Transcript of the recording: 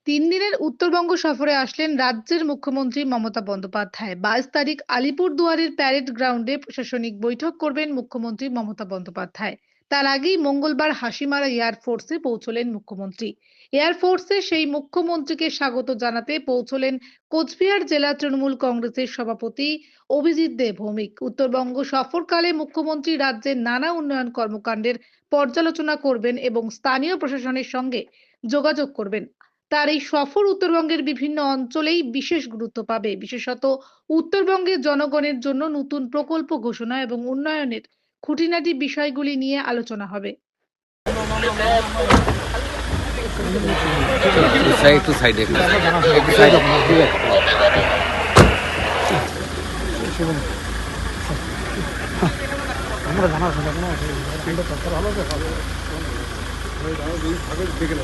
দিনের উত্তরবঙ্গ সফরে আসলেন রাজ্যের মুখ্যমন্ত্রী মমতা বন্দ্যোপাধ্যায়। 22 তারিখ আলিপুরদুয়ারের প্যারেড গ্রাউন্ডে প্রশাসনিক বৈঠক করবেন মুখ্যমন্ত্রী মমতা বন্দ্যোপাধ্যায়। তার আগেই মঙ্গলবার হাসিমারা এয়ারফোর্সে পৌঁছলেন মুখ্যমন্ত্রী। এয়ারফোর্সে সেই মুখ্যমন্ত্রীকে স্বাগত জানাতে পৌঁছলেন কোচবিহার জেলা তৃণমূল কংগ্রেসের সভাপতি অভিজিৎ দে ভৌমিক। উত্তরবঙ্গ সফরকালে মুখ্যমন্ত্রী রাজ্যের নানা উন্নয়ন কর্মকাণ্ডের পর্যালোচনা করবেন এবং স্থানীয় প্রশাসনের সঙ্গে যোগাযোগ করবেন। তার এই সফর উত্তরবঙ্গের বিভিন্ন অঞ্চলেই বিশেষ গুরুত্ব পাবে, বিশেষত উত্তরবঙ্গের জনগণের জন্য নতুন প্রকল্প ঘোষণা এবং উন্নয়নের খুঁটিনাটি বিষয়গুলি নিয়ে আলোচনা হবে। একটু সাইডে একটু সাইডে ঠিক আছে। আমরা জানার ভালো দেখে